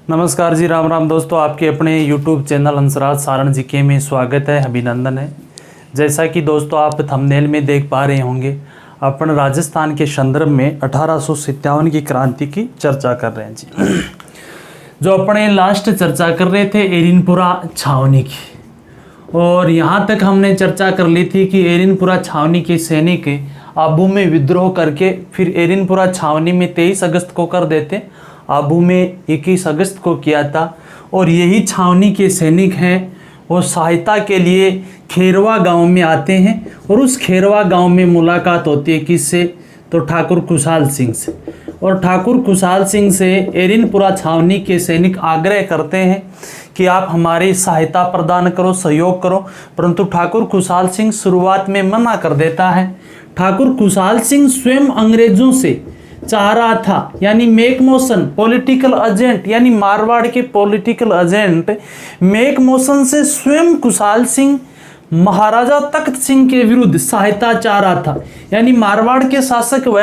नमस्कार जी, राम राम दोस्तों। आपके अपने YouTube channel Hansraj Saran GK में स्वागत है, अभिनंदन है। जैसा कि दोस्तों आप थंबनेल में देख पा रहे होंगे, अपन राजस्थान के संदर्भ में 1857 की क्रांति की चर्चा कर रहे हैं जी। जो अपने लास्ट चर्चा कर रहे थे एरिनपुरा छावनी की, और यहाँ तक हमने चर्चा कर ली थी कि एरिनपुरा छावनी के सैनिक आबू में विद्रोह करके फिर एरिनपुरा छावनी में 23 अगस्त को कर देते, आबू में 21 अगस्त को किया था। और यही छावनी के सैनिक हैं वो सहायता के लिए खेरवा गांव में आते हैं, और उस खेरवा गांव में मुलाकात होती है किससे, तो ठाकुर खुशहाल सिंह से। और ठाकुर खुशहाल सिंह से एरिनपुरा छावनी के सैनिक आग्रह करते हैं कि आप हमारी सहायता प्रदान करो, सहयोग करो, परंतु ठाकुर खुशहाल सिंह शुरुआत में मना कर देता है। ठाकुर खुशहाल सिंह स्वयं अंग्रेजों से चाह रहा था, यानी मेक मोशन पॉलिटिकल एजेंट, यानी मारवाड़ के पॉलिटिकल एजेंट मेक मोशन से स्वयं खुशहाल सिंह महाराजा तख्त सिंह के विरुद्ध सहायता चाह रहा था। यानी मारवाड़ के शासक व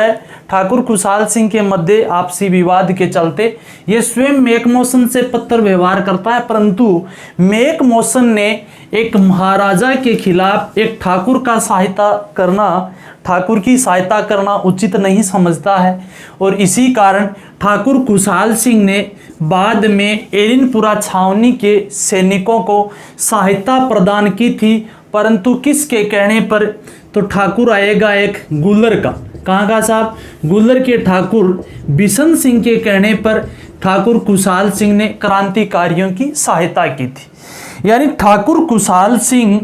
ठाकुर खुशहाल सिंह के मध्य आपसी विवाद के चलते ये स्वयं मेक मोशन से पत्र व्यवहार करता है, परंतु मेक मोशन ने एक महाराजा के खिलाफ एक ठाकुर की सहायता करना उचित नहीं समझता है। और इसी कारण ठाकुर खुशहाल सिंह ने बाद में एरिनपुरा छावनी के सैनिकों को सहायता प्रदान की थी, परंतु किसके कहने पर, तो ठाकुर आएगा एक गुल्लर का, कहाँ का साहब, गुल्लर के ठाकुर बिशन सिंह के कहने पर ठाकुर खुशहाल सिंह ने क्रांतिकारियों की सहायता की थी। यानी ठाकुर खुशहाल सिंह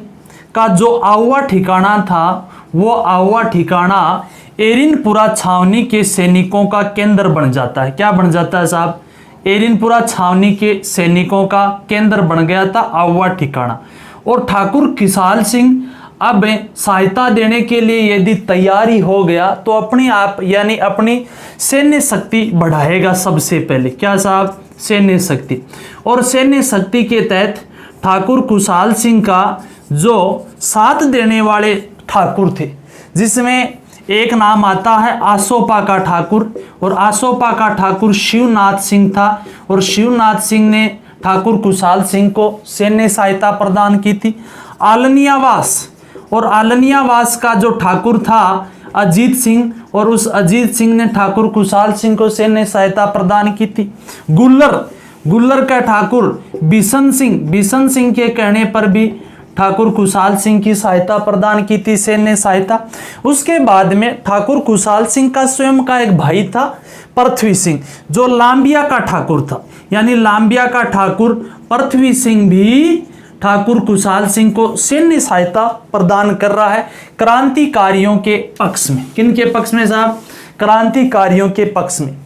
का जो आउवा ठिकाना था वो आउवा ठिकाना एरिनपुरा छावनी के सैनिकों का केंद्र बन जाता है। क्या बन जाता है साहब, एरिनपुरा छावनी के सैनिकों का केंद्र बन गया था आउवा ठिकाना। और ठाकुर खुशहाल सिंह अब सहायता देने के लिए यदि तैयारी हो गया तो अपनी आप यानी अपनी सैन्य शक्ति बढ़ाएगा। सबसे पहले क्या साहब, सैन्य शक्ति। और सैन्य शक्ति के तहत ठाकुर खुशहाल सिंह का जो साथ देने वाले ठाकुर थे, जिसमें एक नाम आता है आसोपा का ठाकुर, और आसोपा का ठाकुर शिवनाथ सिंह था। और शिवनाथ सिंह ने ठाकुर खुशहाल सिंह को सैन्य सहायता प्रदान की थी। आलनियावास, और आलनियावास का जो ठाकुर था अजीत सिंह, और उस अजीत सिंह ने ठाकुर खुशहाल सिंह को सैन्य सहायता प्रदान की थी। गुल्लर का ठाकुर बिशन सिंह के कहने पर भी ठाकुर खुशहाल सिंह की सहायता प्रदान की थी, सैन्य सहायता। उसके बाद में ठाकुर खुशहाल सिंह का स्वयं का एक भाई था पृथ्वी सिंह, जो लांबिया का ठाकुर था। यानी लांबिया का ठाकुर पृथ्वी सिंह भी ठाकुर खुशहाल सिंह को सैन्य सहायता प्रदान कर रहा है क्रांतिकारियों के पक्ष में। किन के पक्ष में साहब, क्रांतिकारियों के पक्ष में।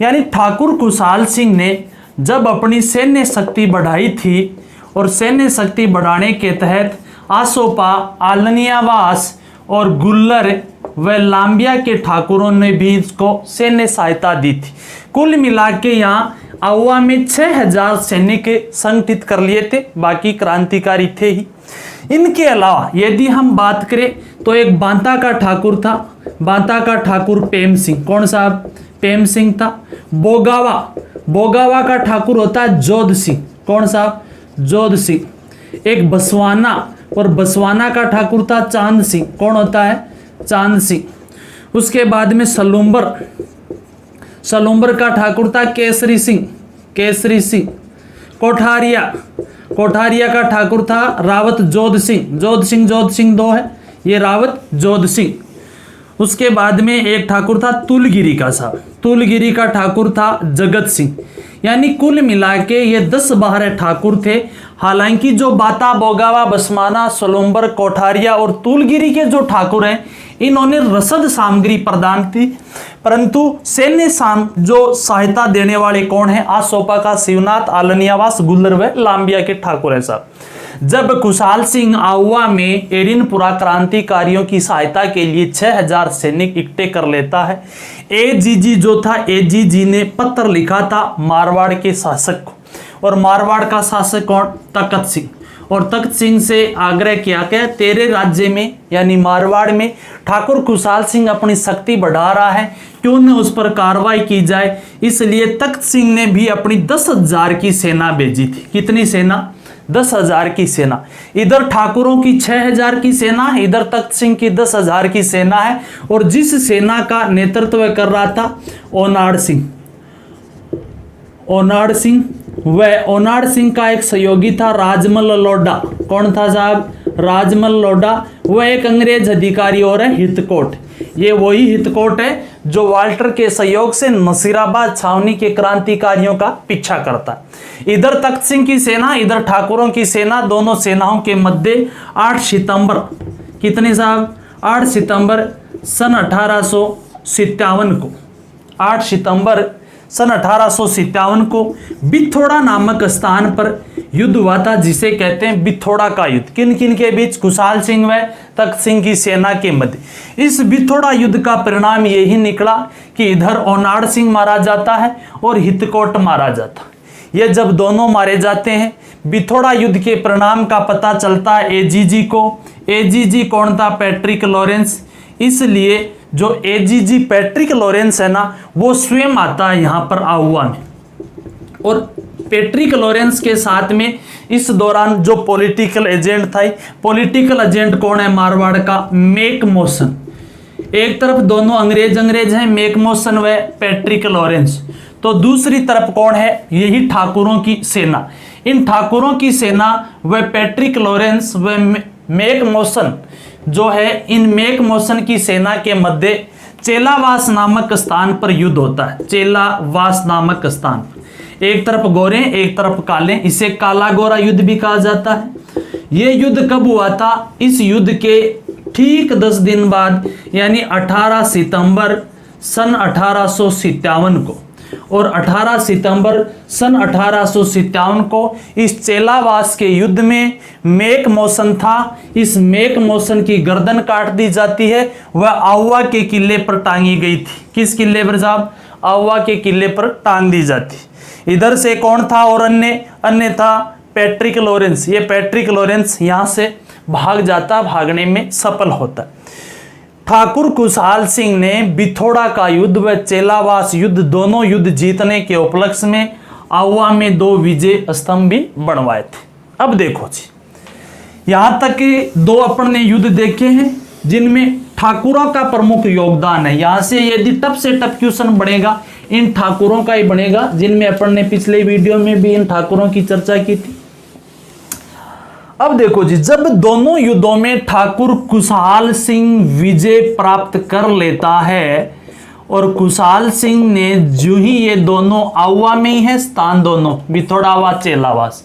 यानी ठाकुर खुशहाल सिंह ने जब अपनी सैन्य शक्ति बढ़ाई थी, और सैन्य शक्ति बढ़ाने के तहत आसोपा, आलनियावास और गुल्लर व लांबिया के ठाकुरों ने भी इसको सैन्य सहायता दी थी। कुल मिला के यहाँ आउवा में 6000 सैनिक संगठित कर लिए थे, बाकी क्रांतिकारी थे ही। इनके अलावा यदि हम बात करें तो एक बांता का ठाकुर था, बांता का ठाकुर प्रेम सिंह। कौन साहब, प्रेम सिंह था। बोगावा का ठाकुर होता है जोध सिंह। कौन साहब, जोध सिंह। एक बसवाना, और बसवाना का ठाकुर था चांद सिंह। कौन होता है, चांद सिंह। उसके बाद में सलूम्बर का ठाकुर था केसरी सिंह। कोठारिया का ठाकुर था रावत जोध सिंह 2 है, ये रावत जोध सिंह। उसके बाद में एक ठाकुर था तुलगिरी का साहब, तुलगिरी का ठाकुर था जगत सिंह। यानी कुल मिला के ये 10-12 ठाकुर थे। हालांकि जो बाता, बोगावा, बसमाना, सलूम्बर, कोठारिया और तुलगिरी के जो ठाकुर हैं, इन्होंने रसद सामग्री प्रदान की, परंतु सैन्य जो सहायता देने वाले कौन है, आसोपा का शिवनाथ, आलनियावास, गुल्लर व लांबिया के ठाकुर है साहब। जब खुशहाल सिंह आउवा में एरिनपुरा क्रांतिकारियों की सहायता के लिए 6000 सैनिक इकट्ठे कर लेता है, एजीजी जो था, एजीजी ने पत्र लिखा था मारवाड़ के शासक को, और मारवाड़ का शासक कौन, तख्त सिंह। और तख्त सिंह से आग्रह किया कि तेरे राज्य में यानी मारवाड़ में ठाकुर खुशहाल सिंह अपनी शक्ति बढ़ा रहा है, क्यों न उस पर कार्रवाई की जाए। इसलिए तख्त सिंह ने भी अपनी 10,000 की सेना भेजी थी। कितनी सेना? 10,000 की सेना। इधर ठाकुरों की 6,000 की सेना, इधर तख्त सिंह की 10,000 की सेना है। और जिस सेना का नेतृत्व कर रहा था ओनाड़ सिंह, वह ओनाड़ सिंह का एक सहयोगी था राजमल लोढ़ा। कौन था साहब? राजमल लोढ़ा। वह एक अंग्रेज अधिकारी और है हितकोट। ये वही हितकोट है जो वाल्टर के सहयोग से नसीराबाद छावनी के क्रांतिकारियों का पीछा करता है। इधर तख्त सिंह की सेना, इधर ठाकुरों की सेना, दोनों सेनाओं के मध्य 8 सितंबर, कितने साहब? 8 सितंबर सन 1857 को, 8 सितंबर सन 1857 को बिथोड़ा नामक स्थान पर युद्ध हुआ था, जिसे कहते हैं बिथोड़ा का युद्ध। किन किन के बीच? खुशहाल सिंह व तख्त सिंह की सेना के मध्य। इस बिथोड़ा युद्ध का परिणाम यही निकला कि इधर ओनाड़ सिंह मारा जाता है और हितकोट मारा जाता है। ये जब दोनों मारे जाते हैं, बिथोड़ा युद्ध के परिणाम का पता चलता है एजीजी को। एजीजी कौन था? Patrick Lawrence. इसलिए जो एजीजी पैट्रिक लॉरेंस है ना, वो स्वयं आता है यहाँ पर आहुआ में। और पैट्रिक लॉरेंस के साथ में इस दौरान जो पॉलिटिकल एजेंट था, पॉलिटिकल एजेंट कौन है मारवाड़ का? Mac Mason. एक तरफ दोनों अंग्रेज हैं, मैक मॉसन व पैट्रिक लॉरेंस। तो दूसरी तरफ कौन है? यही ठाकुरों की सेना। इन ठाकुरों की सेना व पैट्रिक लॉरेंस व मैक मॉसन जो है, इन मैक मॉसन की सेना के मध्य चेलावास नामक स्थान पर युद्ध होता है। चेलावास नामक स्थान, एक तरफ गोरे एक तरफ काले, इसे काला गोरा युद्ध भी कहा जाता है। यह युद्ध कब हुआ था? इस युद्ध के ठीक 10 दिन बाद यानी 18 सितंबर सन 1857 को। और 18 सितंबर सन 1857 को इस चेलावास के युद्ध में मैक मॉसन था। इस मैक मॉसन की गर्दन काट दी जाती है। वह आहुआ के किले पर टांगी गई थी। किस किले पर साहब? आहुआ के किले पर टांग दी जाती। इधर से कौन था? और अन्य था पैट्रिक लॉरेंस। ये पैट्रिक लॉरेंस यहाँ से भाग जाता, भागने में सफल होता। ठाकुर खुशहाल सिंह ने बिथोड़ा का युद्ध व चेलावास युद्ध, दोनों युद्ध जीतने के उपलक्ष्य में आहुआ में 2 विजय स्तंभ भी बनवाए थे। अब देखो जी, यहाँ तक कि 2 अपन ने युद्ध देखे हैं जिनमें ठाकुरों का प्रमुख योगदान है। यहाँ से यदि टफ से टफ क्वेश्चन बनेगा, इन ठाकुरों का ही बनेगा, जिनमें अपन ने पिछले वीडियो में भी इन ठाकुरों की चर्चा की थी। अब देखो जी, जब दोनों युद्धों में ठाकुर खुशहाल सिंह विजय प्राप्त कर लेता है और खुशहाल सिंह ने जो ही, ये दोनों आहुआ में ही है स्थान, दोनों बिथोड़ा व चेलावास।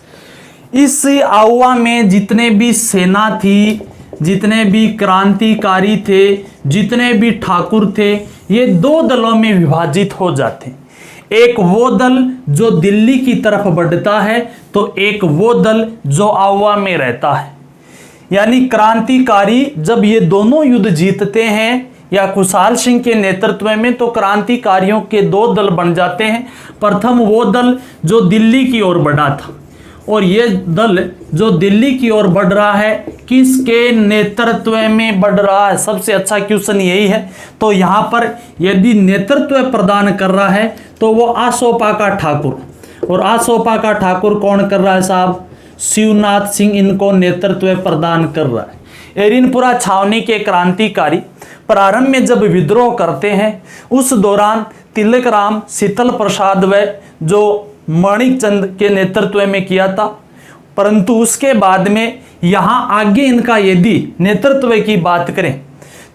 इस आहुआ में जितने भी सेना थी, जितने भी क्रांतिकारी थे, जितने भी ठाकुर थे, ये 2 दलों में विभाजित हो जाते। एक वो दल जो दिल्ली की तरफ बढ़ता है, तो एक वो दल जो आहुआ में रहता है। यानी क्रांतिकारी जब ये दोनों युद्ध जीतते हैं या खुशहाल सिंह के नेतृत्व में, तो क्रांतिकारियों के 2 दल बन जाते हैं। प्रथम वो दल जो दिल्ली की ओर बढ़ा था, और ये दल जो दिल्ली की ओर बढ़ रहा है, किसके नेतृत्व में बढ़ रहा है? सबसे अच्छा क्वेश्चन यही है। तो यहाँ पर यदि नेतृत्व प्रदान कर रहा है तो वो आसोपा का ठाकुर, और आसोपा का ठाकुर कौन कर रहा है साहब? शिवनाथ सिंह इनको नेतृत्व प्रदान कर रहा है। एरिनपुरा छावनी के क्रांतिकारी प्रारंभ में जब विद्रोह करते हैं, उस दौरान तिलक राम, शीतल प्रसाद व जो माणिक चंद के नेतृत्व में किया था। परंतु उसके बाद में यहाँ आगे इनका यदि नेतृत्व की बात करें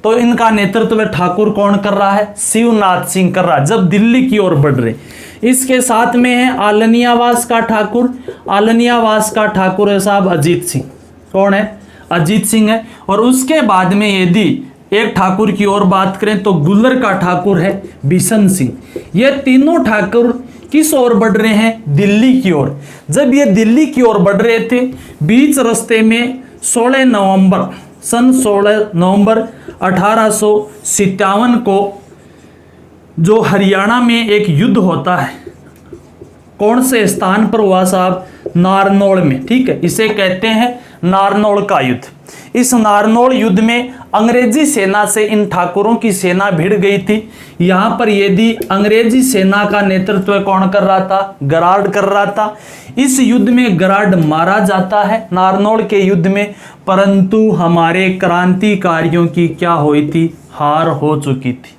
तो इनका नेतृत्व ठाकुर कौन कर रहा है? शिवनाथ सिंह कर रहा है, जब दिल्ली की ओर बढ़ रहे। इसके साथ में है आलनियावास का ठाकुर। आलनियावास का ठाकुर है साहब अजीत सिंह। कौन है? अजीत सिंह है। और उसके बाद में यदि एक ठाकुर की ओर बात करें तो गुल्लर का ठाकुर है बिशन सिंह। ये तीनों ठाकुर किस ओर बढ़ रहे हैं? दिल्ली की ओर। जब ये दिल्ली की ओर बढ़ रहे थे, बीच रास्ते में 16 नवंबर 1857 को जो हरियाणा में एक युद्ध होता है, कौन से स्थान पर हुआ साहब? नारनौल में, ठीक है, इसे कहते हैं नारनौल का युद्ध। इस नारनौल युद्ध में अंग्रेजी सेना से इन ठाकुरों की सेना भिड़ गई थी। यहाँ पर यदि अंग्रेजी सेना का नेतृत्व कौन कर रहा था? गराड कर रहा था। इस युद्ध में गराड मारा जाता है नारनौल के युद्ध में, परंतु हमारे क्रांतिकारियों की क्या हुई थी? हार हो चुकी थी।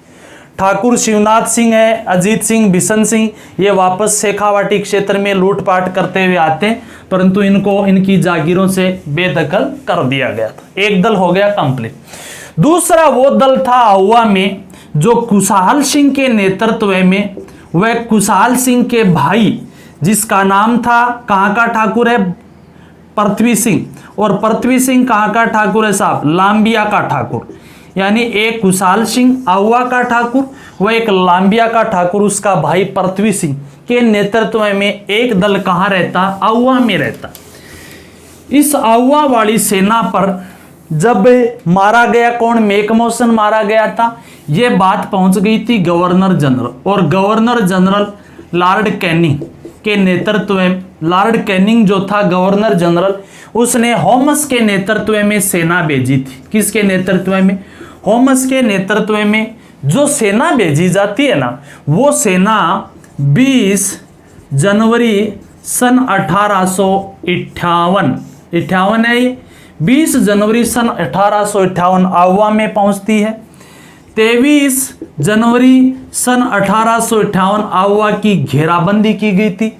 ठाकुर शिवनाथ सिंह है, अजीत सिंह, बिशन सिंह, ये वापस शेखावाटी क्षेत्र में लूटपाट करते हुए आते हैं, परंतु इनको इनकी जागीरों से बेदखल कर दिया गया था। एक दल हो गया कंप्लीट। दूसरा वो दल था आहुआ में, जो खुशहाल सिंह के नेतृत्व में, वह खुशहाल सिंह के भाई जिसका नाम था, कहाँ का ठाकुर है? पृथ्वी सिंह। और पृथ्वी सिंह कहाँ का ठाकुर है साहब? लांबिया का ठाकुर। यानी एक खुशहाल सिंह आहुआ का ठाकुर, वह एक लांबिया का ठाकुर, उसका भाई पृथ्वी सिंह के नेतृत्व में एक दल कहाँ रहता? आहुआ में रहता। इस आहुआ वाली सेना पर जब मारा गया कौन? मैकमोहन मारा गया था। यह बात पहुंच गई थी गवर्नर जनरल, और गवर्नर जनरल लॉर्ड कैनिंग के नेतृत्व में, लॉर्ड कैनिंग जो था गवर्नर जनरल, उसने होमस के नेतृत्व में सेना भेजी थी। किसके नेतृत्व में? होमस के नेतृत्व में जो सेना भेजी जाती है ना, वो सेना 20 जनवरी सन 1858 है ये, 20 जनवरी सन 1858 आहुआ में पहुंचती है। 23 जनवरी सन 1858 आहुआ की घेराबंदी की गई थी।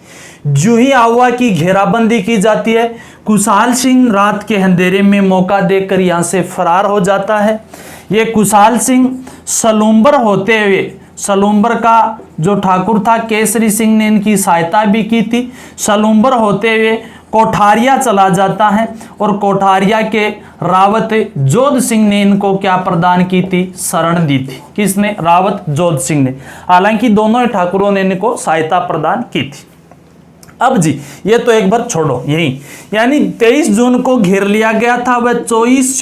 जो ही आहुआ की घेराबंदी की जाती है, खुशहाल सिंह रात के अंधेरे में मौका देकर यहाँ से फरार हो जाता है। ये खुशहाल सिंह सलूम्बर होते हुए, सलूम्बर का जो ठाकुर था केसरी सिंह ने इनकी सहायता भी की थी, सलूम्बर होते हुए कोठारिया चला जाता है, और कोठारिया के रावत जोध सिंह ने इनको क्या प्रदान की थी? शरण दी थी। किसने? रावत जोध सिंह ने। हालांकि दोनों ही ठाकुरों ने इनको सहायता प्रदान की थी। अब जी ये तो एक बार छोड़ो यही, यानी 23 जून को घेर लिया गया था। वह 24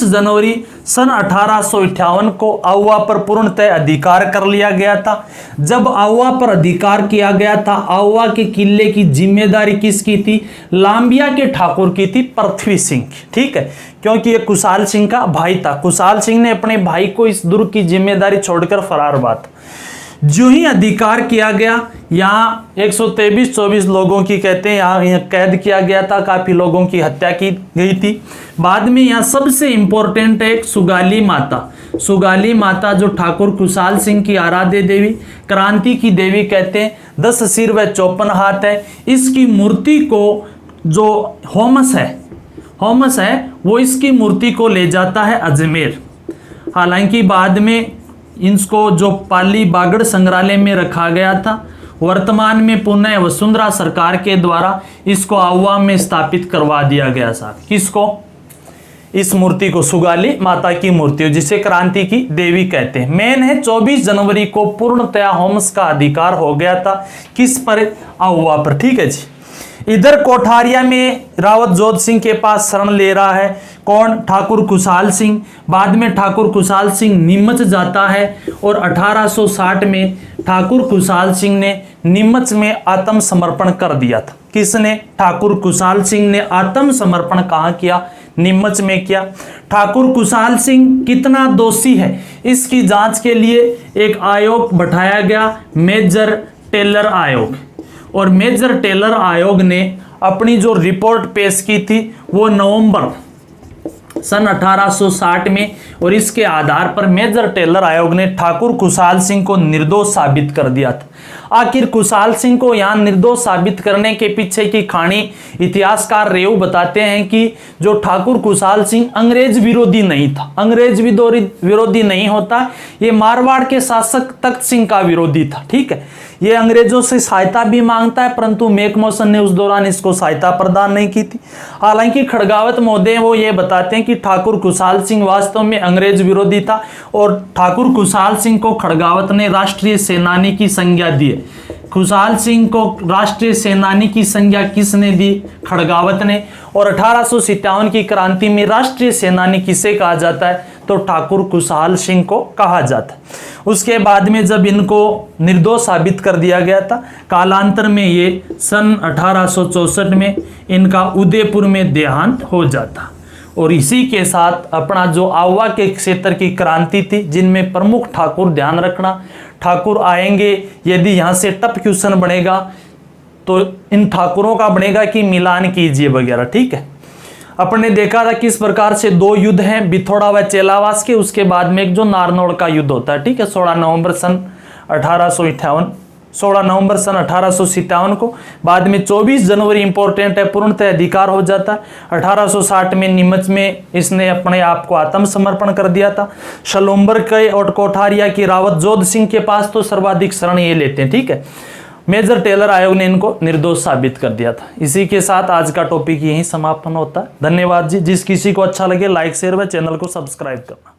जनवरी सन 1858 को आहुआ पर पूर्णतः अधिकार कर लिया गया था। जब आहुआ पर अधिकार किया गया था, आहुआ के किले की जिम्मेदारी किसकी थी? लांबिया के ठाकुर की थी, पृथ्वी सिंह की, ठीक है, क्योंकि ये खुशहाल सिंह का भाई था। खुशहाल सिंह ने अपने भाई को इस दुर्ग की जिम्मेदारी छोड़कर फरार हुआ था। जो ही अधिकार किया गया, यहाँ 123-24 लोगों की कहते हैं यहाँ कैद किया गया था, काफी लोगों की हत्या की गई थी। बाद में यहाँ सबसे इंपॉर्टेंट है एक सुगाली माता। सुगाली माता जो ठाकुर खुशहाल सिंह की आराध्य देवी, क्रांति की देवी कहते हैं, 10 सिर व 54 हाथ है। इसकी मूर्ति को जो होमस है वो इसकी मूर्ति को ले जाता है अजमेर। हालांकि बाद में इसको जो पाली बागड़ संग्रहालय में रखा गया था, वर्तमान में पुनः वसुंधरा सरकार के द्वारा इसको आहुआ में स्थापित करवा दिया गया साहब। किसको? इस मूर्ति को, सुगाली माता की मूर्ति, जिसे क्रांति की देवी कहते हैं। मेन है 24 जनवरी को पूर्णतया होम्स का अधिकार हो गया था। किस पर? आहुआ पर, ठीक है जी। इधर कोठारिया में रावत जोध सिंह के पास शरण ले रहा है कौन? ठाकुर खुशहाल सिंह। बाद में ठाकुर खुशहाल सिंह नीमच जाता है, और 1860 में ठाकुर खुशहाल सिंह ने नीमच में आत्मसमर्पण कर दिया था। किसने? ठाकुर खुशहाल सिंह ने आत्मसमर्पण कहाँ किया? नीमच में किया। ठाकुर खुशहाल सिंह कितना दोषी है, इसकी जांच के लिए एक आयोग बैठाया गया, मेजर टेलर आयोग। और मेजर टेलर आयोग ने अपनी जो रिपोर्ट पेश की थी वो नवंबर सन 1860 में, और इसके आधार पर मेजर टेलर आयोग ने ठाकुर खुशहाल सिंह को निर्दोष साबित कर दिया था। आखिर खुशहाल सिंह को यहाँ निर्दोष साबित करने के पीछे की कहानी इतिहासकार रेऊ बताते हैं कि जो ठाकुर खुशहाल सिंह अंग्रेज विरोधी नहीं था। अंग्रेज विरोधी नहीं होता, ये मारवाड़ के शासक तख्त सिंह का विरोधी था, ठीक है। ये अंग्रेजों से सहायता भी मांगता है, परंतु मैकमोहन ने उस दौरान इसको सहायता प्रदान नहीं की थी। हालांकि खड़गावत महोदय वो ये बताते हैं कि ठाकुर खुशहाल सिंह वास्तव में अंग्रेज विरोधी था, और ठाकुर खुशहाल सिंह को खड़गावत ने राष्ट्रीय सेनानी की संज्ञा दी। खुशहाल सिंह को राष्ट्रीय सेनानी की संज्ञा किसने दी? खड़गावत ने। और 1857 की क्रांति में राष्ट्रीय सेनानी किसे कहा जाता है? तो ठाकुर खुशहाल सिंह को कहा जाता। उसके बाद में जब इनको निर्दोष साबित कर दिया गया था, कालांतर में ये सन 1864 में इनका उदयपुर में देहांत हो जाता। और इसी के साथ अपना जो आवा के क्षेत्र की क्रांति थी, जिनमें प्रमुख ठाकुर, ध्यान रखना, ठाकुर आएंगे, यदि यहाँ से टफ क्वेश्चन बनेगा तो इन ठाकुरों का बनेगा कि मिलान कीजिए वगैरह, ठीक है। अपने देखा था किस प्रकार से 2 युद्ध हैं, बिथोड़ा व चेलावास के, उसके बाद में एक जो नारनौल का युद्ध होता है, ठीक है, 16 नवंबर सन 1857 को। बाद में 24 जनवरी इंपॉर्टेंट है, पूर्णतः अधिकार हो जाता है। 1860 में नीमच में इसने अपने आप को आत्मसमर्पण कर दिया था। शलोम्बर के और कोठारिया की रावत जोध सिंह के पास तो सर्वाधिक शरण ये लेते हैं, ठीक है। मेजर टेलर आयोग ने इनको निर्दोष साबित कर दिया था। इसी के साथ आज का टॉपिक यहीं समापन होता है। धन्यवाद जी। जिस किसी को अच्छा लगे लाइक शेयर व चैनल को सब्सक्राइब करना।